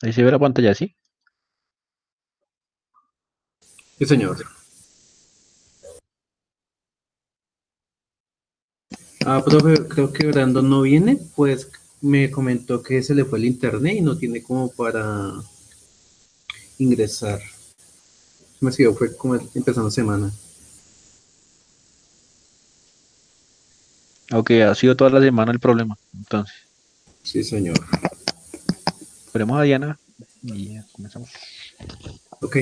Ahí se ve la pantalla, ¿sí? Sí, señor. Profe, creo que Brandon no viene, pues me comentó que se le fue el internet y no tiene como para ingresar. Me escribió, fue como empezando semana. Ok, ha sido toda la semana el problema. Entonces, Sí, señor. esperemos a Diana y ya comenzamos. Ok.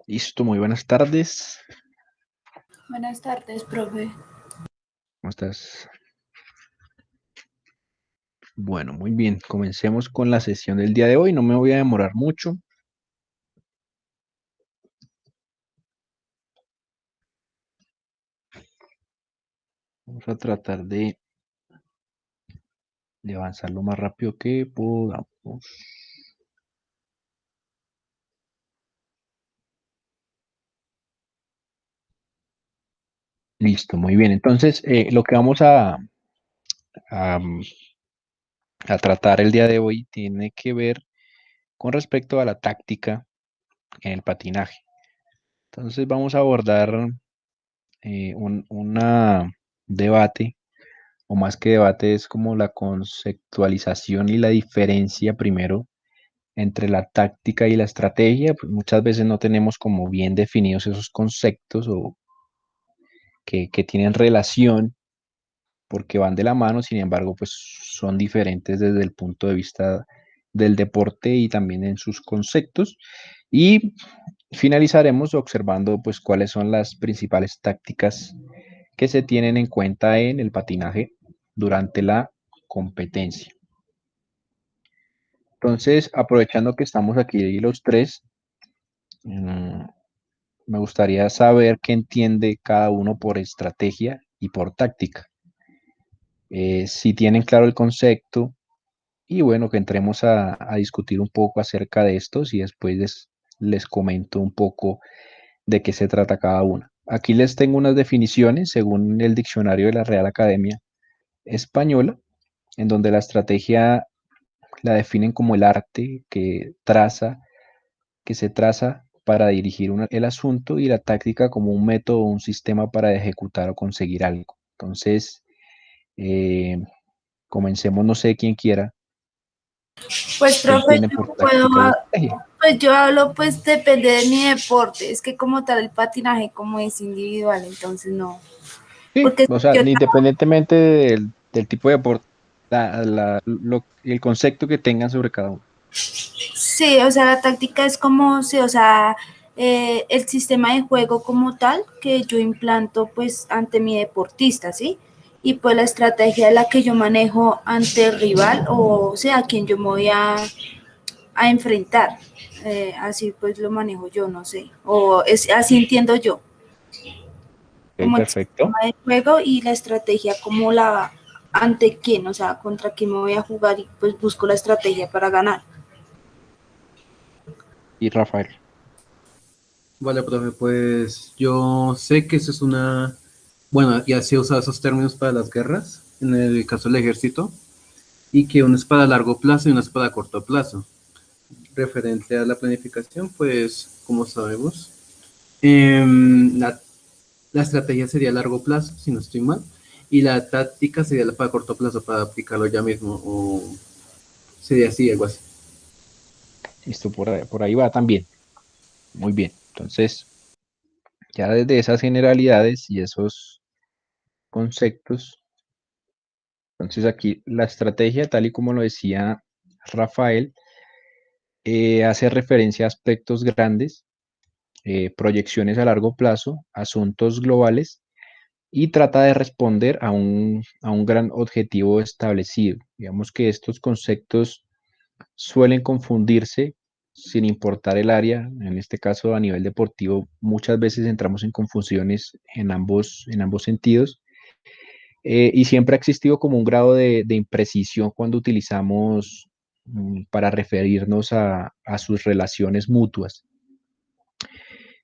Listo, muy buenas tardes. Buenas tardes, profe. ¿Cómo estás? Bueno, muy bien. Comencemos con la sesión del día de hoy. No me voy a demorar mucho. Vamos a tratar de avanzar lo más rápido que podamos. Listo, muy bien. Entonces, lo que vamos a, a tratar el día de hoy tiene que ver con respecto a la táctica en el patinaje. Entonces, vamos a abordar un debate, o más que debate, es como la conceptualización y la diferencia primero entre la táctica y la estrategia. Pues muchas veces no tenemos como bien definidos esos conceptos o que tienen relación porque van de la mano, sin embargo, pues son diferentes desde el punto de vista del deporte y también en sus conceptos. Y finalizaremos observando pues cuáles son las principales tácticas que se tienen en cuenta en el patinaje durante la competencia. Entonces, aprovechando que estamos aquí los tres, me gustaría saber qué entiende cada uno por estrategia y por táctica. Si tienen claro el concepto y bueno, que entremos a discutir un poco acerca de estos y después les comento un poco de qué se trata cada una. Aquí les tengo unas definiciones según el diccionario de la Real Academia Española, en donde la estrategia la definen como el arte que se traza para dirigir el asunto y la táctica como un método o un sistema para ejecutar o conseguir algo. Entonces, eh, comencemos, no sé quién quiera, Pues, qué profe, entiende yo por puedo, táctica y estrategia. pues yo hablo, pues depende de mi deporte. Es que como tal el patinaje como es individual, entonces no. Sí, Porque o sea, yo independientemente del tipo de deporte, el concepto que tengan sobre cada uno. sí, o sea, la táctica es como, sí, o sea, el sistema de juego como tal que yo implanto pues ante mi deportista, ¿sí? Y pues la estrategia es la que yo manejo ante el rival o sea, a quien yo me voy a enfrentar. Así pues lo manejo yo, no sé. O es así entiendo yo, Ok, como el perfecto. sistema de juego y la estrategia como la ante quién, o sea, contra quién me voy a jugar y pues busco la estrategia para ganar. Y Rafael. Vale, profe, pues yo sé que eso es una, bueno, ya se usa esos términos para las guerras, en el caso del ejército, y que uno es para largo plazo y uno es para corto plazo. Referente a la planificación, pues, como sabemos, la estrategia sería a largo plazo, si no estoy mal, y la táctica sería la para corto plazo, para aplicarlo ya mismo, o sería así, algo así. Listo, por ahí va también. Muy bien. Entonces, ya desde esas generalidades y esos conceptos, entonces aquí la estrategia, tal y como lo decía Rafael, hace referencia a aspectos grandes, proyecciones a largo plazo, asuntos globales y trata de responder a un gran objetivo establecido. Digamos que estos conceptos suelen confundirse sin importar el área, en este caso a nivel deportivo, muchas veces entramos en confusiones en ambos sentidos, y siempre ha existido como un grado de imprecisión cuando utilizamos para referirnos a sus relaciones mutuas.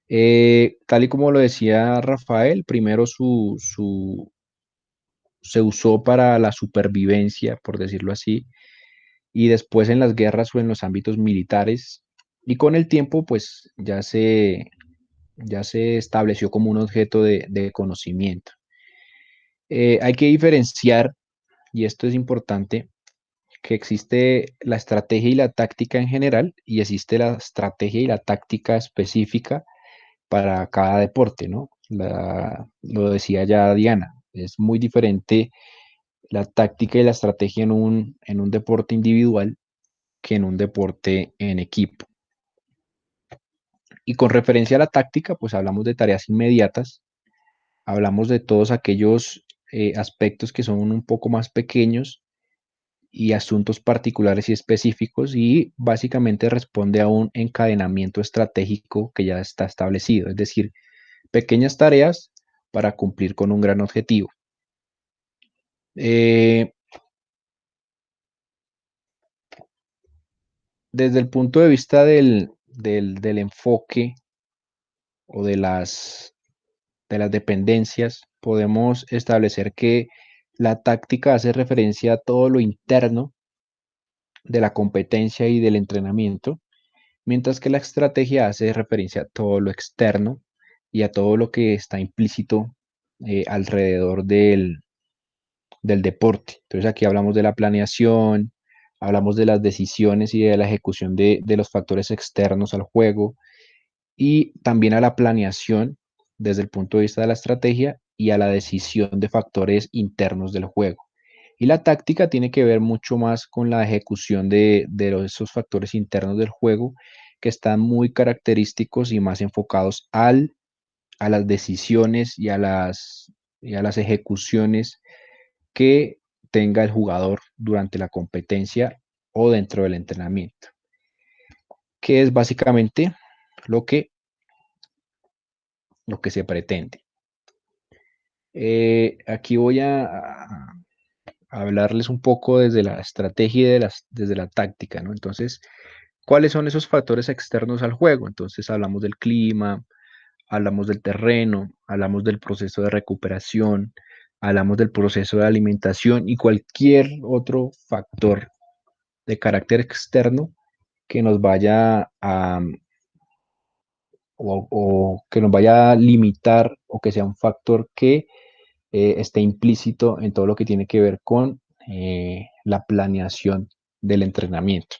Tal y como lo decía Rafael, primero se usó para la supervivencia, por decirlo así, y después en las guerras o en los ámbitos militares, y con el tiempo pues ya se estableció como un objeto de conocimiento. Hay que diferenciar, y esto es importante, que existe la estrategia y la táctica en general, y existe la estrategia y la táctica específica para cada deporte, ¿no? Lo decía ya Diana, es muy diferente la táctica y la estrategia en un deporte individual que en un deporte en equipo. Y con referencia a la táctica, pues hablamos de tareas inmediatas, hablamos de todos aquellos aspectos que son un poco más pequeños y asuntos particulares y específicos y básicamente responde a un encadenamiento estratégico que ya está establecido, es decir, pequeñas tareas para cumplir con un gran objetivo. Eh, Desde el punto de vista del enfoque o de las dependencias, podemos establecer que la táctica hace referencia a todo lo interno de la competencia y del entrenamiento, mientras que la estrategia hace referencia a todo lo externo y a todo lo que está implícito alrededor del deporte. Entonces aquí hablamos de la planeación, hablamos de las decisiones y de la ejecución de los factores externos al juego y también a la planeación desde el punto de vista de la estrategia y a la decisión de factores internos del juego. Y la táctica tiene que ver mucho más con la ejecución esos factores internos del juego que están muy característicos y más enfocados a las decisiones y a las ejecuciones que tenga el jugador durante la competencia o dentro del entrenamiento, que es básicamente lo que, lo que se pretende. Aquí voy a hablarles un poco desde la estrategia y desde la táctica, ¿no? Entonces, ¿cuáles son esos factores externos al juego? Entonces, hablamos del clima, hablamos del terreno, hablamos del proceso de recuperación, hablamos del proceso de alimentación y cualquier otro factor de carácter externo que nos vaya o que nos vaya a limitar o que sea un factor que esté implícito en todo lo que tiene que ver con la planeación del entrenamiento.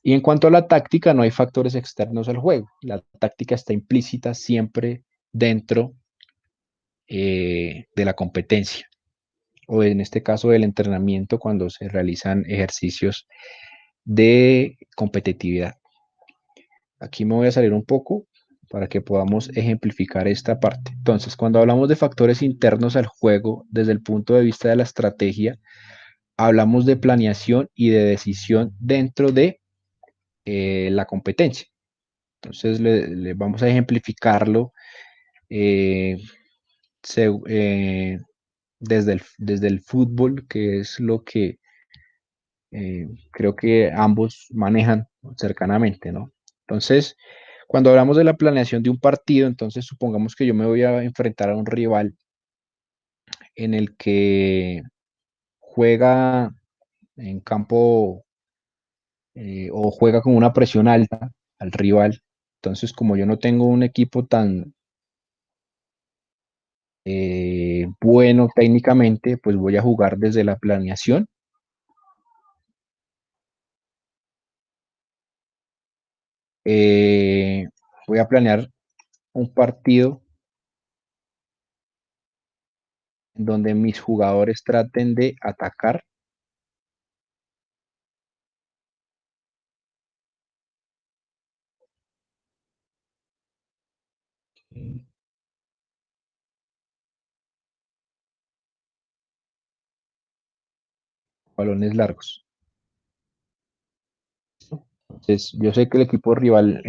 Y en cuanto a la táctica, no hay factores externos al juego. La táctica está implícita siempre dentro de la competencia, o en este caso del entrenamiento cuando se realizan ejercicios de competitividad. Aquí me voy a salir un poco para que podamos ejemplificar esta parte. Entonces, cuando hablamos de factores internos al juego desde el punto de vista de la estrategia, hablamos de planeación y de decisión dentro de la competencia. Entonces, le vamos a ejemplificarlo eh, se, desde el fútbol, que es lo que creo que ambos manejan cercanamente, ¿no? Entonces, cuando hablamos de la planeación de un partido, entonces supongamos que yo me voy a enfrentar a un rival en el que juega en campo o juega con una presión alta al rival. Entonces, como yo no tengo un equipo tan bueno técnicamente, pues voy a jugar desde la planeación. Voy a planear un partido en donde mis jugadores traten de atacar balones largos. Entonces, yo sé que el equipo rival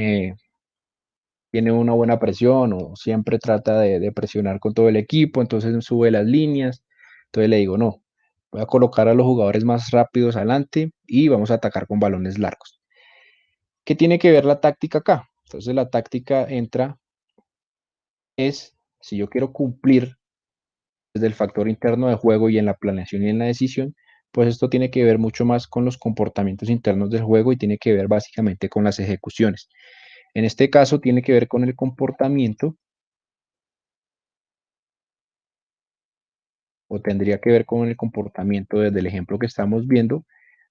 tiene una buena presión o siempre trata de presionar con todo el equipo, entonces sube las líneas. Entonces le digo, no, voy a colocar a los jugadores más rápidos adelante y vamos a atacar con balones largos. ¿Qué tiene que ver la táctica acá? Entonces la táctica entra es, si yo quiero cumplir desde el factor interno de juego y en la planeación y en la decisión, pues esto tiene que ver mucho más con los comportamientos internos del juego y tiene que ver básicamente con las ejecuciones. En este caso tiene que ver con el comportamiento o tendría que ver con el comportamiento desde el ejemplo que estamos viendo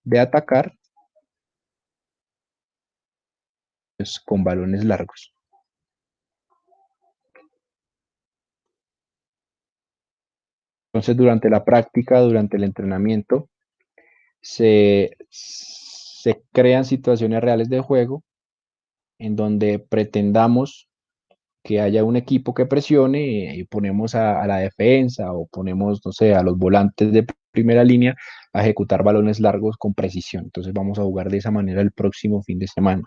de atacar pues, con balones largos. Entonces durante la práctica, durante el entrenamiento, se crean situaciones reales de juego en donde pretendamos que haya un equipo que presione y ponemos a la defensa o ponemos, no sé, a los volantes de primera línea a ejecutar balones largos con precisión. Entonces vamos a jugar de esa manera el próximo fin de semana.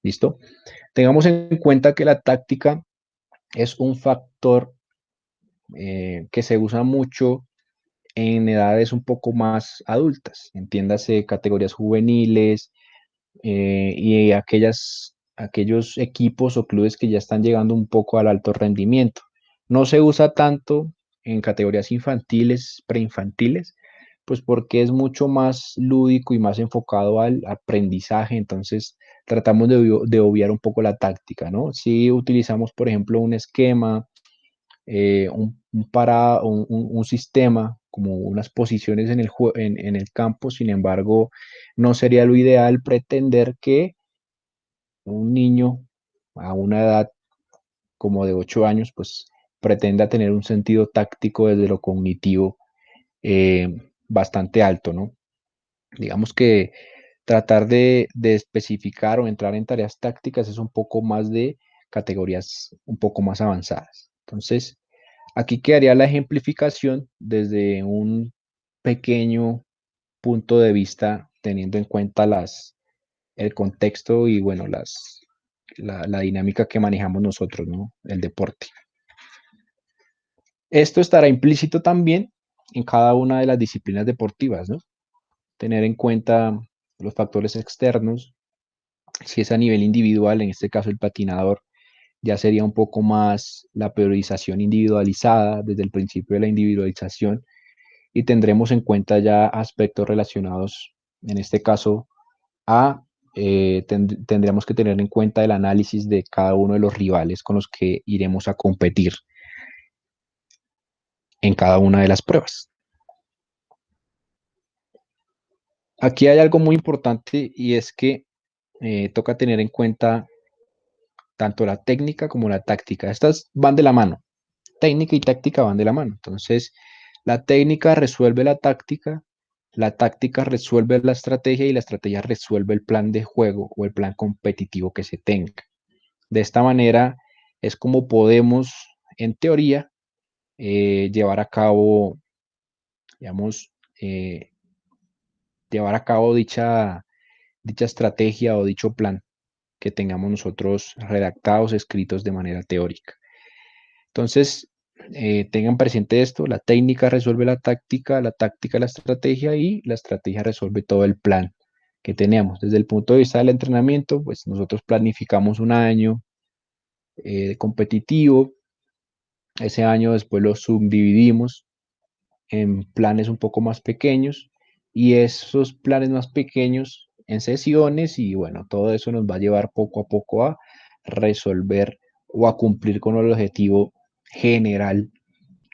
¿Listo? Tengamos en cuenta que la táctica es un factor que se usa mucho en edades un poco más adultas, entiéndase categorías juveniles, y aquellos equipos o clubes que ya están llegando un poco al alto rendimiento. No se usa tanto en categorías infantiles, preinfantiles, pues porque es mucho más lúdico y más enfocado al aprendizaje, entonces tratamos de obviar un poco la táctica, ¿no? Si utilizamos, por ejemplo, un esquema, un sistema, como unas posiciones en el campo, sin embargo, no sería lo ideal pretender que un niño a una edad como de 8 años, pues pretenda tener un sentido táctico desde lo cognitivo eh, bastante alto, ¿no? Digamos que tratar de especificar o entrar en tareas tácticas es un poco más de categorías un poco más avanzadas. Entonces, aquí quedaría la ejemplificación desde un pequeño punto de vista, teniendo en cuenta el contexto y bueno, la dinámica que manejamos nosotros, ¿no? El deporte. Esto estará implícito también en cada una de las disciplinas deportivas, ¿no? Tener en cuenta los factores externos, si es a nivel individual, en este caso el patinador, ya sería un poco más la priorización individualizada desde el principio de la individualización y tendremos en cuenta ya aspectos relacionados, en este caso, a tendríamos que tener en cuenta el análisis de cada uno de los rivales con los que iremos a competir en cada una de las pruebas. Aquí hay algo muy importante y es que toca tener en cuenta tanto la técnica como la táctica. Estas van de la mano. Técnica y táctica van de la mano. Entonces, la técnica resuelve la táctica resuelve la estrategia y la estrategia resuelve el plan de juego o el plan competitivo que se tenga. De esta manera es como podemos, en teoría, llevar a cabo, digamos, llevar a cabo dicha estrategia o dicho plan que tengamos nosotros redactados, escritos de manera teórica. Entonces, tengan presente esto, la técnica resuelve la táctica la estrategia y la estrategia resuelve todo el plan que tenemos. Desde el punto de vista del entrenamiento, pues nosotros planificamos un año competitivo, ese año después lo subdividimos en planes un poco más pequeños y esos planes más pequeños en sesiones y bueno, todo eso nos va a llevar poco a poco a resolver o a cumplir con el objetivo general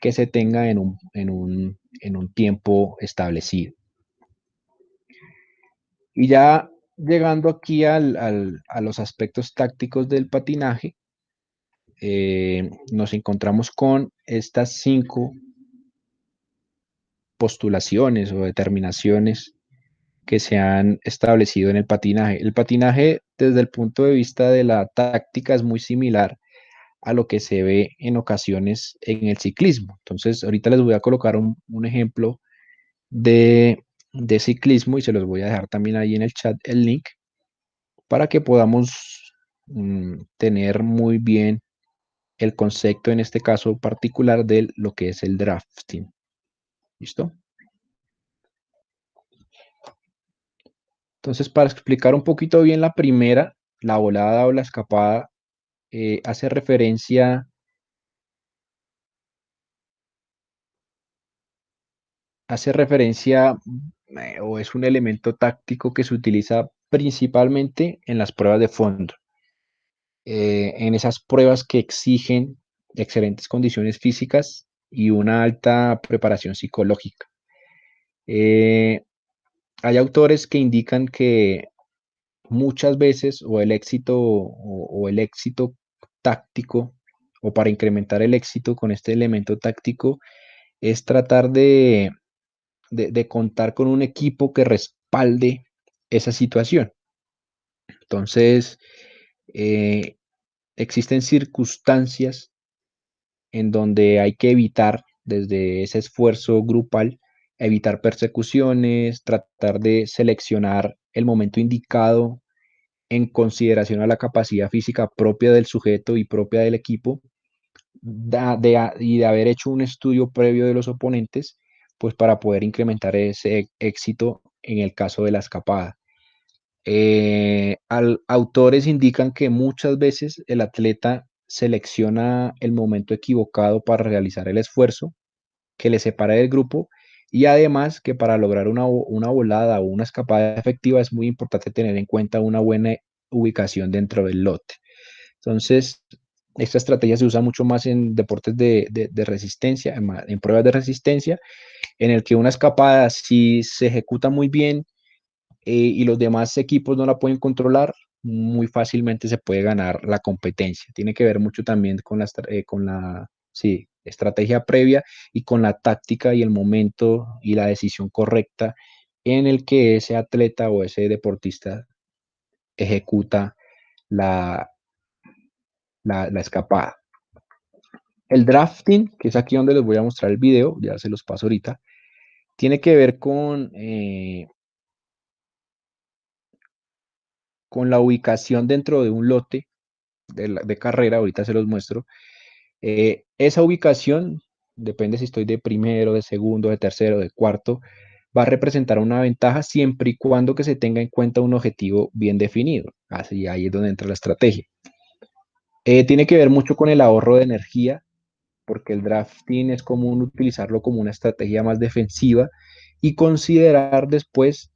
que se tenga en un tiempo establecido. Y ya llegando aquí a los aspectos tácticos del patinaje, nos encontramos con estas 5 postulaciones o determinaciones que se han establecido en el patinaje. El patinaje, desde el punto de vista de la táctica, es muy similar a lo que se ve en ocasiones en el ciclismo. Entonces, ahorita les voy a colocar un ejemplo de ciclismo y se los voy a dejar también ahí en el chat el link para que podamos tener muy bien el concepto en este caso particular de lo que es el drafting. ¿Listo? Entonces, para explicar un poquito bien la primera, la volada o la escapada, hace referencia o es un elemento táctico que se utiliza principalmente en las pruebas de fondo, en esas pruebas que exigen excelentes condiciones físicas y una alta preparación psicológica. Hay autores que indican que muchas veces o el éxito táctico o para incrementar el éxito con este elemento táctico es tratar de contar con un equipo que respalde esa situación. Entonces, existen circunstancias en donde hay que evitar desde ese esfuerzo grupal, evitar persecuciones, tratar de seleccionar el momento indicado en consideración a la capacidad física propia del sujeto y propia del equipo y de haber hecho un estudio previo de los oponentes, pues para poder incrementar ese éxito en el caso de la escapada. Autores indican que muchas veces el atleta selecciona el momento equivocado para realizar el esfuerzo que le separa del grupo y además que para lograr una volada o una escapada efectiva es muy importante tener en cuenta una buena ubicación dentro del lote. Entonces, esta estrategia se usa mucho más en deportes de resistencia, en pruebas de resistencia, en el que una escapada, si se ejecuta muy bien y los demás equipos no la pueden controlar, muy fácilmente se puede ganar la competencia. Tiene que ver mucho también con la sí, estrategia previa y con la táctica y el momento y la decisión correcta en el que ese atleta o ese deportista ejecuta la, la escapada. El drafting, que es aquí donde les voy a mostrar el video, ya se los paso ahorita, tiene que ver con la ubicación dentro de un lote de carrera, ahorita se los muestro. Esa ubicación, depende si estoy de primero, de segundo, de tercero, de cuarto, va a representar una ventaja siempre y cuando que se tenga en cuenta un objetivo bien definido. Así ahí es donde entra la estrategia. Tiene que ver mucho con el ahorro de energía, porque el drafting es común utilizarlo como una estrategia más defensiva y considerar después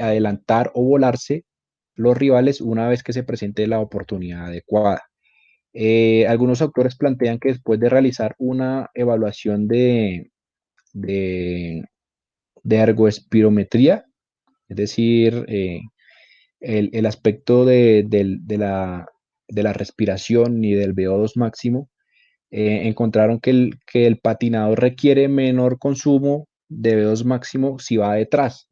adelantar o volarse los rivales una vez que se presente la oportunidad adecuada. Algunos autores plantean que después de realizar una evaluación de, de ergoespirometría, es decir, el aspecto de la respiración y del VO2 máximo, encontraron que el patinador requiere menor consumo de VO2 máximo si va detrás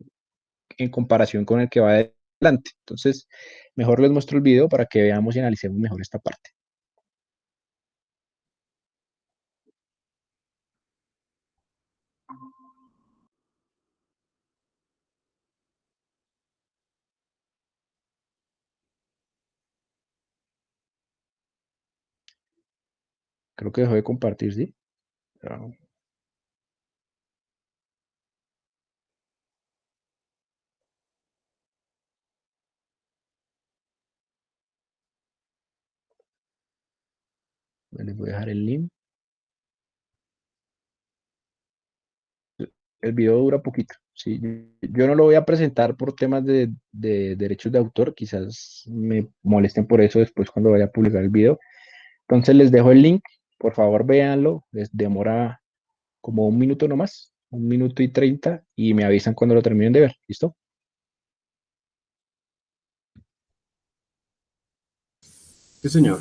en comparación con el que va adelante. Entonces, mejor les muestro el video para que veamos y analicemos mejor esta parte. Creo que dejó de compartir, ¿sí? Ah, les voy a dejar el link. El video dura poquito, ¿sí? Yo no lo voy a presentar por temas de derechos de autor, quizás me molesten por eso después cuando vaya a publicar el video. Entonces les dejo el link, por favor véanlo, les demora como un minuto nomás, 1 minuto y 30, y me avisan cuando lo terminen de ver, ¿listo? Sí, señor.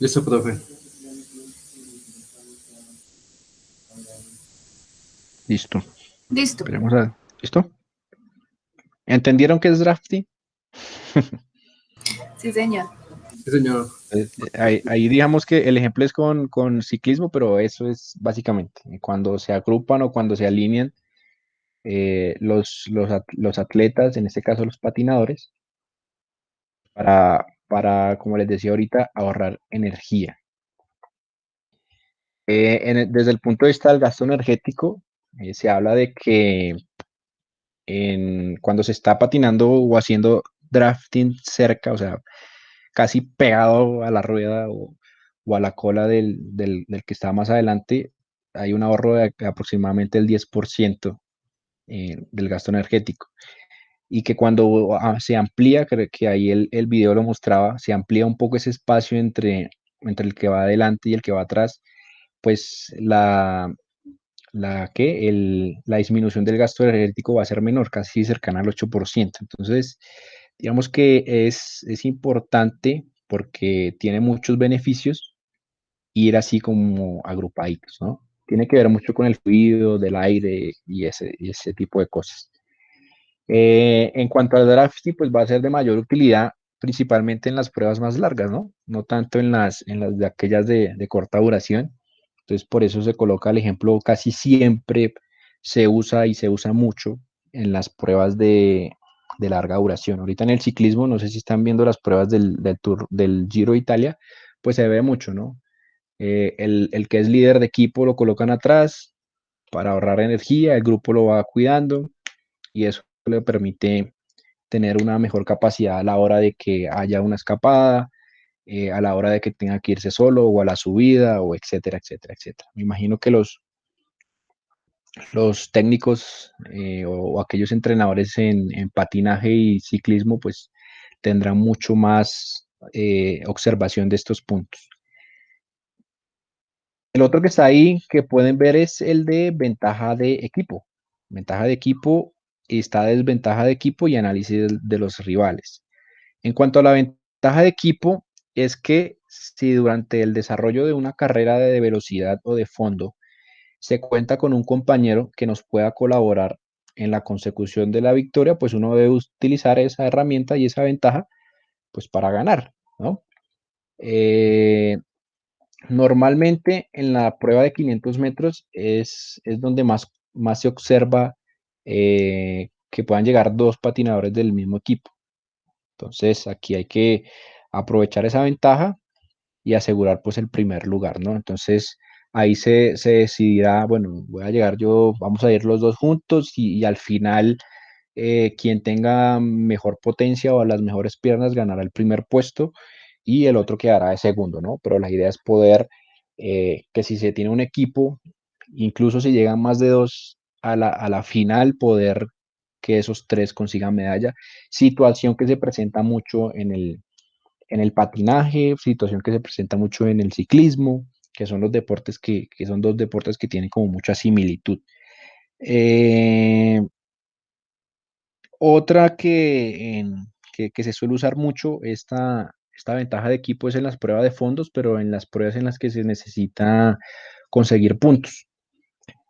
Listo, profe. Listo. Listo. Esperemos a... ¿Listo? ¿Entendieron qué es drafting? Sí, señor. Sí, señor. Ahí digamos que el ejemplo es con ciclismo, pero eso es básicamente cuando se agrupan o cuando se alinean los atletas, en este caso los patinadores, como les decía ahorita, ahorrar energía. Desde el punto de vista del gasto energético, se habla de que cuando se está patinando o haciendo drafting cerca, o sea, casi pegado a la rueda o a la cola del que está más adelante, hay un ahorro de aproximadamente el 10% del gasto energético. Y que cuando se amplía, creo que ahí el video lo mostraba, se amplía un poco ese espacio entre el que va adelante y el que va atrás, pues la disminución del gasto energético va a ser menor, casi cercana al 8%. Entonces, digamos que es importante porque tiene muchos beneficios ir así como agrupaditos, ¿no? Tiene que ver mucho con el fluido del aire y ese tipo de cosas. En cuanto al drafting, pues va a ser de mayor utilidad principalmente en las pruebas más largas, ¿no? No tanto en las de aquellas de corta duración. Entonces, por eso se coloca el ejemplo, casi siempre se usa y se usa mucho en las pruebas de larga duración. Ahorita en el ciclismo, no sé si están viendo las pruebas del Giro de Italia, pues se ve mucho, ¿no? El que es líder de equipo lo colocan atrás para ahorrar energía, el grupo lo va cuidando y eso le permite tener una mejor capacidad a la hora de que haya una escapada, a la hora de que tenga que irse solo o a la subida o etcétera, etcétera, etcétera. Me imagino que los técnicos o aquellos entrenadores en patinaje y ciclismo pues tendrán mucho más observación de estos puntos. El otro que está ahí que pueden ver es el de ventaja de equipo. Ventaja de equipo, está desventaja de equipo y análisis de los rivales. En cuanto a la ventaja de equipo, es que si durante el desarrollo de una carrera de velocidad o de fondo se cuenta con un compañero que nos pueda colaborar en la consecución de la victoria, pues uno debe utilizar esa herramienta y esa ventaja pues para ganar, ¿no? Normalmente en la prueba de 500 metros es donde más se observa que puedan llegar dos patinadores del mismo equipo. Entonces aquí hay que aprovechar esa ventaja y asegurar pues el primer lugar, ¿no? Entonces ahí se decidirá, bueno, voy a llegar yo, vamos a ir los dos juntos y al final quien tenga mejor potencia o las mejores piernas ganará el primer puesto y el otro quedará de segundo, ¿no? Pero la idea es poder que si se tiene un equipo, incluso si llegan más de dos a la final, poder que esos tres consigan medalla. Situación que se presenta mucho en el patinaje, situación que se presenta mucho en el ciclismo, que son los deportes que son dos deportes que tienen como mucha similitud. Eh, Otra que se suele usar mucho, esta ventaja de equipo es en las pruebas de fondos, pero en las pruebas en las que se necesita conseguir puntos.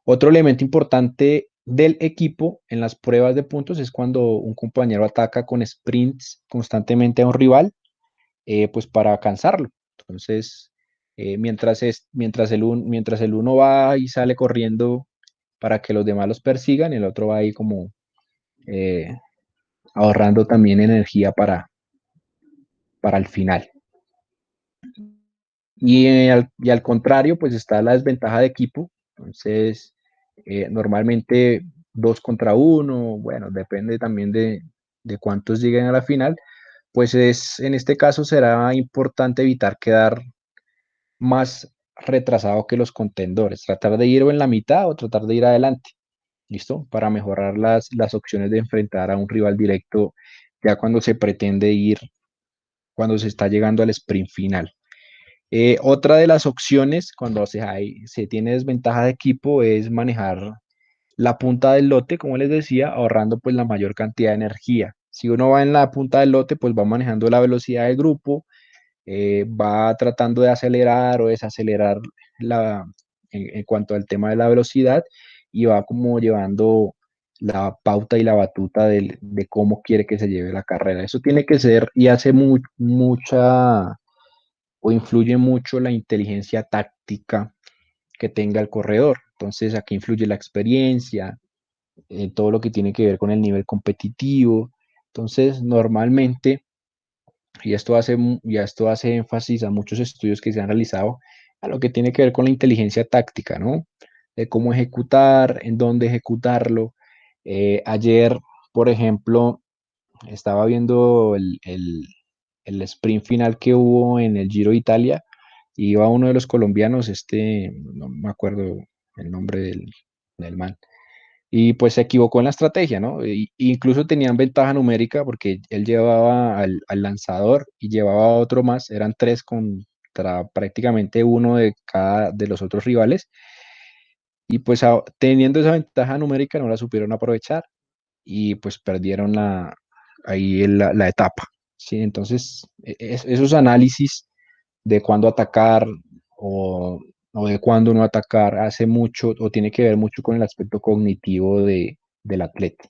Otro elemento importante del equipo en las pruebas de puntos es cuando un compañero ataca con sprints constantemente a un rival, pues para alcanzarlo. Entonces, mientras el uno va y sale corriendo para que los demás los persigan, el otro va ahí como eh, ahorrando también energía para el final. Y al contrario, pues está la desventaja de equipo. Entonces, normalmente dos contra uno, bueno, depende también de cuántos lleguen a la final. Pues en este caso será importante evitar quedar más retrasado que los contendores, tratar de ir o en la mitad o tratar de ir adelante, ¿listo? Para mejorar las opciones de enfrentar a un rival directo ya cuando se pretende ir, cuando se está llegando al sprint final. Otra de las opciones cuando se tiene desventaja de equipo es manejar la punta del lote, como les decía, ahorrando pues la mayor cantidad de energía. Si uno va en la punta del lote, pues va manejando la velocidad del grupo, va tratando de acelerar o desacelerar en cuanto al tema de la velocidad y va como llevando la pauta y la batuta de cómo quiere que se lleve la carrera. Eso tiene que ser y hace mucha o influye mucho la inteligencia táctica que tenga el corredor. Entonces aquí influye la experiencia, todo lo que tiene que ver con el nivel competitivo. Entonces normalmente esto hace énfasis a muchos estudios que se han realizado a lo que tiene que ver con la inteligencia táctica, ¿no? De cómo ejecutar, en dónde ejecutarlo. Ayer, por ejemplo, estaba viendo el sprint final que hubo en el Giro de Italia y iba uno de los colombianos, no me acuerdo el nombre del man, y pues se equivocó en la estrategia, ¿no? Incluso tenían ventaja numérica porque él llevaba al lanzador y llevaba a otro más, eran tres contra prácticamente uno de cada de los otros rivales, y pues teniendo esa ventaja numérica no la supieron aprovechar y pues perdieron la etapa, ¿sí? Entonces, esos análisis de cuándo atacar o, o de cuándo no atacar hace mucho o tiene que ver mucho con el aspecto cognitivo del atleta.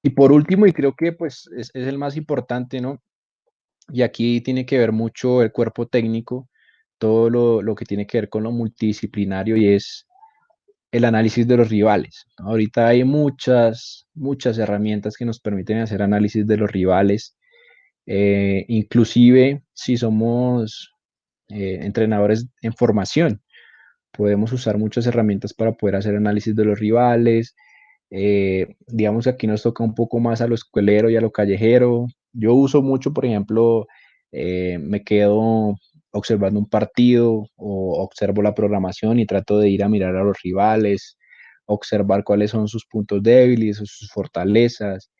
Y por último, y creo que pues es el más importante, ¿no? Y aquí tiene que ver mucho el cuerpo técnico, todo lo que tiene que ver con lo multidisciplinario y es el análisis de los rivales, ¿no? Ahorita hay muchas herramientas que nos permiten hacer análisis de los rivales, inclusive si somos entrenadores en formación. Podemos usar muchas herramientas para poder hacer análisis de los rivales. Digamos que aquí nos toca un poco más a lo escuelero y a lo callejero. Yo uso mucho, por ejemplo, me quedo observando un partido o observo la programación y trato de ir a mirar a los rivales, observar cuáles son sus puntos débiles o sus fortalezas.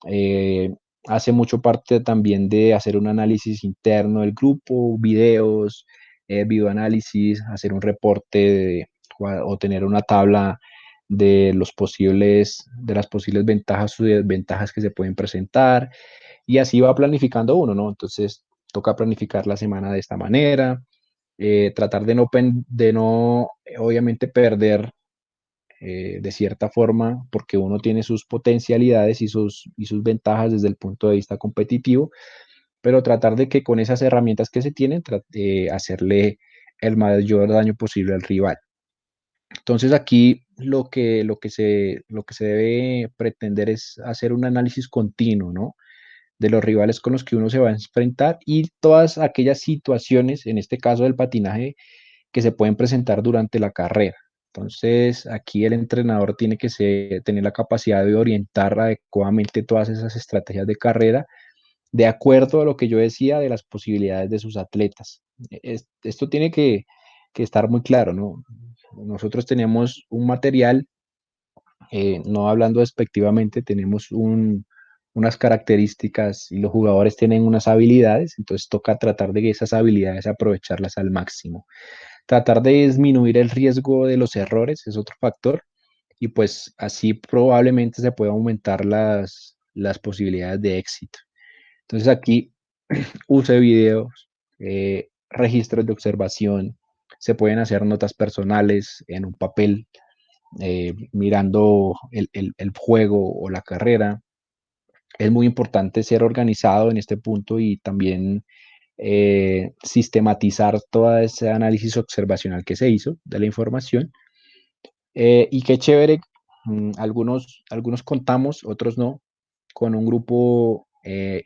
Eh, Hace mucho parte también de hacer un análisis interno del grupo, videos, videoanálisis, hacer un reporte o tener una tabla de de las posibles ventajas o desventajas que se pueden presentar, y así va planificando uno, ¿no? Entonces, toca planificar la semana de esta manera, tratar de no, obviamente, perder de cierta forma, porque uno tiene sus potencialidades y sus ventajas desde el punto de vista competitivo, pero tratar de que con esas herramientas que se tienen, hacerle el mayor daño posible al rival. Entonces aquí lo que se debe pretender es hacer un análisis continuo, ¿no? De los rivales con los que uno se va a enfrentar y todas aquellas situaciones, en este caso del patinaje, que se pueden presentar durante la carrera. Entonces, aquí el entrenador tiene que tener la capacidad de orientar adecuadamente todas esas estrategias de carrera de acuerdo a lo que yo decía de las posibilidades de sus atletas. Esto tiene que estar muy claro, ¿no? Nosotros tenemos un material, no hablando despectivamente, tenemos unas características y los jugadores tienen unas habilidades, entonces toca tratar de que esas habilidades aprovecharlas al máximo. Tratar de disminuir el riesgo de los errores es otro factor, y pues así probablemente se puede aumentar las posibilidades de éxito. Entonces aquí use videos, registros de observación, se pueden hacer notas personales en un papel, mirando el juego o la carrera. Es muy importante ser organizado en este punto y también sistematizar todo ese análisis observacional que se hizo de la información. Y qué chévere, algunos contamos, otros no, con un grupo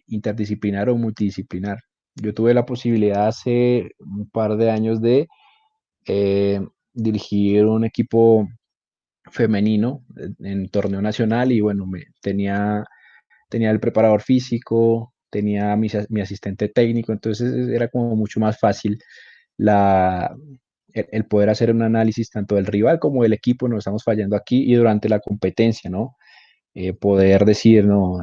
interdisciplinar o multidisciplinar. Yo tuve la posibilidad hace un par de años de eh, dirigir un equipo femenino en torneo nacional, y bueno, tenía el preparador físico, tenía mi asistente técnico, entonces era como mucho más fácil la, el poder hacer un análisis tanto del rival como del equipo, no estamos fallando aquí, y durante la competencia, ¿no? Poder decir, no,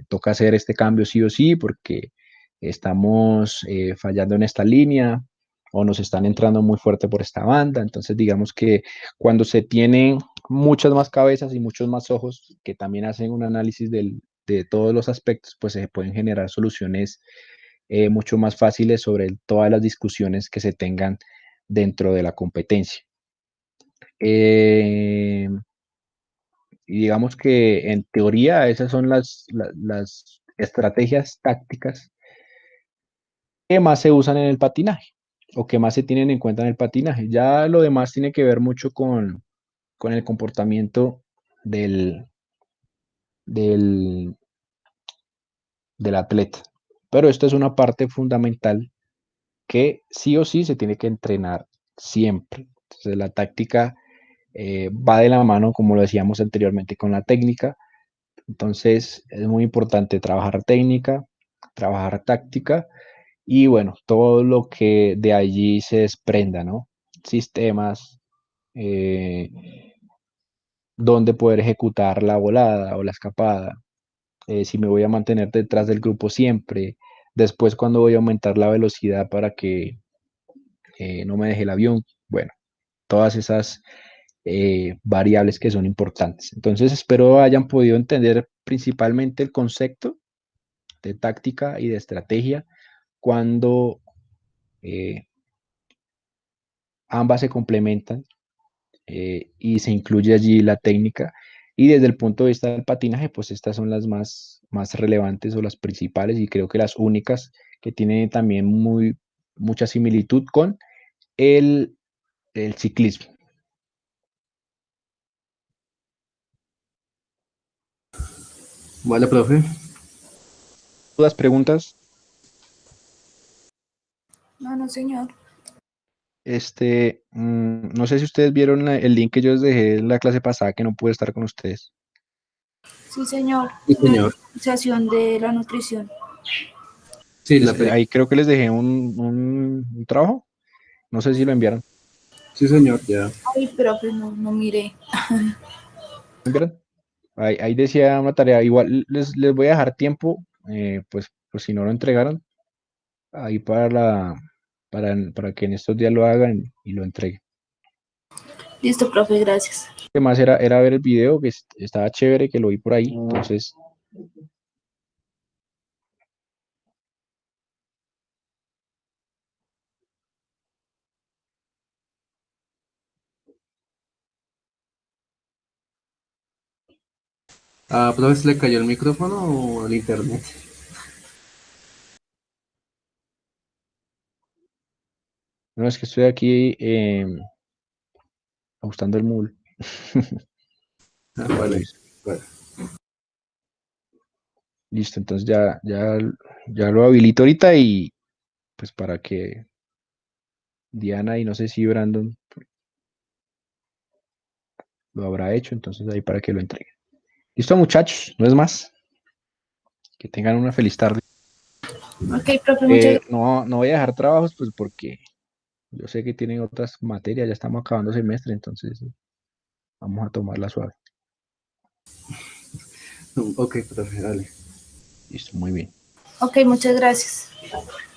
toca hacer este cambio sí o sí porque estamos fallando en esta línea o nos están entrando muy fuerte por esta banda. Entonces, digamos que cuando se tienen muchas más cabezas y muchos más ojos que también hacen un análisis de todos los aspectos, pues se pueden generar soluciones mucho más fáciles sobre todas las discusiones que se tengan dentro de la competencia. Y digamos que en teoría esas son las estrategias tácticas que más se usan en el patinaje o que más se tienen en cuenta en el patinaje. Ya lo demás tiene que ver mucho con el comportamiento del, del, del atleta. Pero esto es una parte fundamental que sí o sí se tiene que entrenar siempre. Entonces la táctica va de la mano, como lo decíamos anteriormente, con la técnica. Entonces es muy importante trabajar técnica, trabajar táctica y bueno, todo lo que de allí se desprenda, ¿no? Sistemas, eh, dónde poder ejecutar la volada o la escapada, si me voy a mantener detrás del grupo siempre, después cuando voy a aumentar la velocidad para que no me deje el avión, bueno, todas esas variables que son importantes. Entonces espero hayan podido entender principalmente el concepto de táctica y de estrategia cuando eh, ambas se complementan y se incluye allí la técnica. Y desde el punto de vista del patinaje, pues estas son las más relevantes o las principales y creo que las únicas que tienen también mucha similitud con el, el ciclismo. Vale, profe. ¿Dudas, preguntas? No, no, señor. No sé si ustedes vieron el link que yo les dejé en la clase pasada que no pude estar con ustedes. Sí, señor. Sí, La señor. organización de la nutrición. Sí, la pedí. Ahí creo que les dejé un trabajo. No sé si lo enviaron. Sí, señor, ya. Ay, profe, no miré. ¿Lo enviaron? Ahí decía una tarea. Igual les voy a dejar tiempo, pues por si no lo entregaron, ahí para que en estos días lo hagan y lo entreguen. Listo, profe, gracias. Lo más era ver el video, que estaba chévere, que lo vi por ahí. Entonces, Ah, profe, ¿se le cayó el micrófono o el internet? no es que estoy aquí ajustando el Moodle. Ah, Para vale. revisar. Bueno. Listo, entonces ya lo habilito ahorita y pues para que Diana y no sé si Brandon lo habrá hecho, entonces ahí para que lo entreguen. Listo, muchachos, no es más. Que tengan una feliz tarde. Ok, profe, muchas gracias. No voy a dejar trabajos, pues porque yo sé que tienen otras materias, ya estamos acabando semestre, entonces vamos a tomarla suave. Ok, profe, dale. Listo, muy bien. Ok, muchas gracias.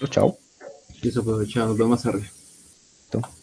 Chao. Listo, profe, chao, nos vemos más tarde. Listo.